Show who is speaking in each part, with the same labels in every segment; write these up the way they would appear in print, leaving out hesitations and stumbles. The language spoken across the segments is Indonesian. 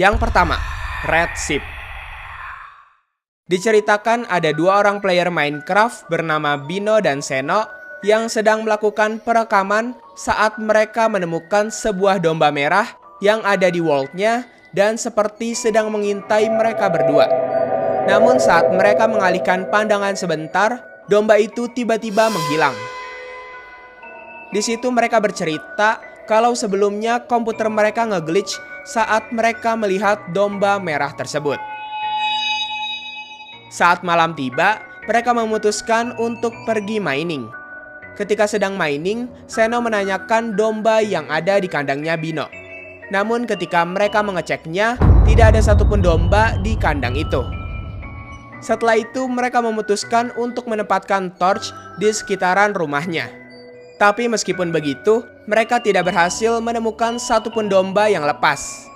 Speaker 1: Yang pertama, Red Ship. Diceritakan ada dua orang player Minecraft bernama Bino dan Seno yang sedang melakukan perekaman saat mereka menemukan sebuah domba merah yang ada di world-nya dan seperti sedang mengintai mereka berdua. Namun saat mereka mengalihkan pandangan sebentar, domba itu tiba-tiba menghilang. Di situ mereka bercerita kalau sebelumnya komputer mereka nge-glitch saat mereka melihat domba merah tersebut. Saat malam tiba, mereka memutuskan untuk pergi mining. Ketika sedang mining, Seno menanyakan domba yang ada di kandangnya Bino. Namun ketika mereka mengeceknya, tidak ada satupun domba di kandang itu. Setelah itu, mereka memutuskan untuk menempatkan torch di sekitaran rumahnya. Tapi meskipun begitu, mereka tidak berhasil menemukan satupun domba yang lepas.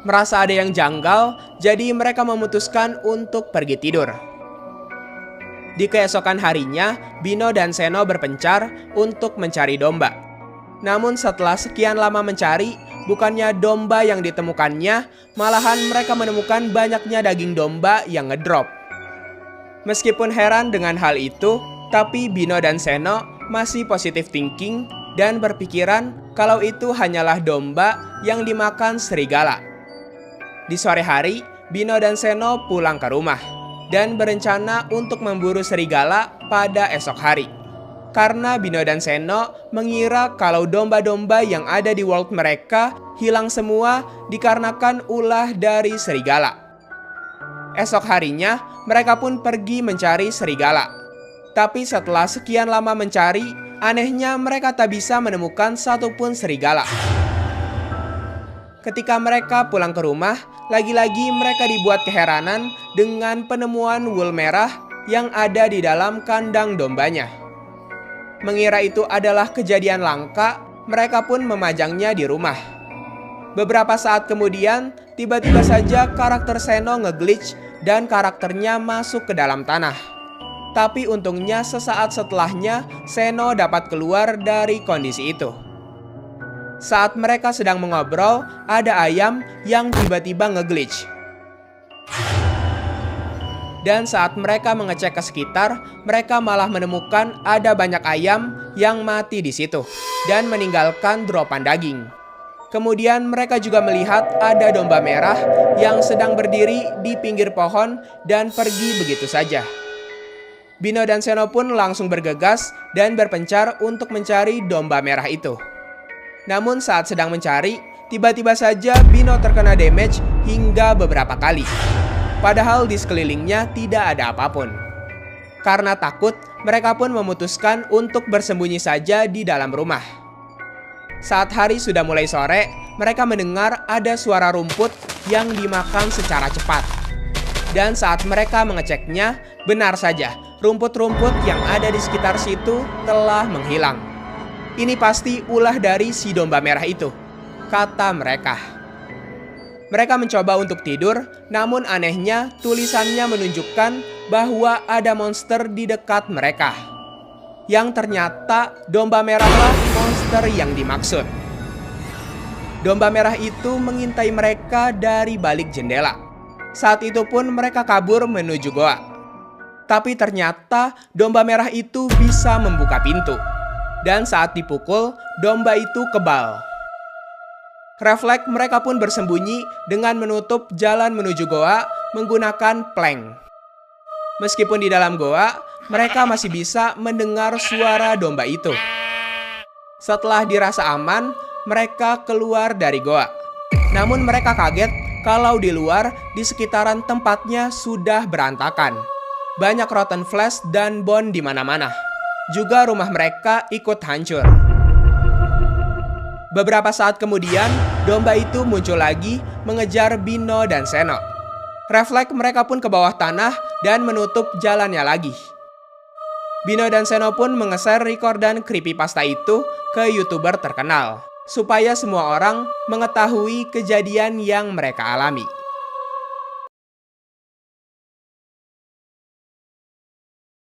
Speaker 1: Merasa ada yang janggal, jadi mereka memutuskan untuk pergi tidur. Di keesokan harinya, Bino dan Seno berpencar untuk mencari domba. Namun setelah sekian lama mencari, bukannya domba yang ditemukannya, malahan mereka menemukan banyaknya daging domba yang ngedrop. Meskipun heran dengan hal itu, tapi Bino dan Seno masih positive thinking dan berpikiran kalau itu hanyalah domba yang dimakan serigala. Di sore hari, Bino dan Seno pulang ke rumah dan berencana untuk memburu serigala pada esok hari. Karena Bino dan Seno mengira kalau domba-domba yang ada di world mereka hilang semua dikarenakan ulah dari serigala. Esok harinya, mereka pun pergi mencari serigala. Tapi setelah sekian lama mencari, anehnya mereka tak bisa menemukan satupun serigala. Ketika mereka pulang ke rumah, lagi-lagi mereka dibuat keheranan dengan penemuan wool merah yang ada di dalam kandang dombanya. Mengira itu adalah kejadian langka, mereka pun memajangnya di rumah. Beberapa saat kemudian, tiba-tiba saja karakter Seno nge-glitch dan karakternya masuk ke dalam tanah. Tapi untungnya sesaat setelahnya, Seno dapat keluar dari kondisi itu. Saat mereka sedang mengobrol, ada ayam yang tiba-tiba nge-glitch. Dan saat mereka mengecek ke sekitar, mereka malah menemukan ada banyak ayam yang mati di situ dan meninggalkan dropan daging. Kemudian mereka juga melihat ada domba merah yang sedang berdiri di pinggir pohon dan pergi begitu saja. Bino dan Seno pun langsung bergegas dan berpencar untuk mencari domba merah itu. Namun saat sedang mencari, tiba-tiba saja Bino terkena damage hingga beberapa kali. Padahal di sekelilingnya tidak ada apapun. Karena takut, mereka pun memutuskan untuk bersembunyi saja di dalam rumah. Saat hari sudah mulai sore, mereka mendengar ada suara rumput yang dimakan secara cepat. Dan saat mereka mengeceknya, benar saja, rumput-rumput yang ada di sekitar situ telah menghilang. Ini pasti ulah dari si domba merah itu, kata mereka. Mereka mencoba untuk tidur, namun anehnya tulisannya menunjukkan bahwa ada monster di dekat mereka. Yang ternyata domba merahlah monster yang dimaksud. Domba merah itu mengintai mereka dari balik jendela. Saat itu pun mereka kabur menuju goa. Tapi ternyata domba merah itu bisa membuka pintu. Dan saat dipukul, domba itu kebal. Refleks mereka pun bersembunyi dengan menutup jalan menuju goa menggunakan plank. Meskipun di dalam goa, mereka masih bisa mendengar suara domba itu. Setelah dirasa aman, mereka keluar dari goa. Namun mereka kaget kalau di luar di sekitaran tempatnya sudah berantakan. Banyak rotten flesh dan bone di mana-mana. Juga rumah mereka ikut hancur. Beberapa saat kemudian, domba itu muncul lagi mengejar Bino dan Seno. Refleks mereka pun ke bawah tanah dan menutup jalannya lagi. Bino dan Seno pun mengeser rekordan creepypasta itu ke YouTuber terkenal, supaya semua orang mengetahui kejadian yang mereka alami.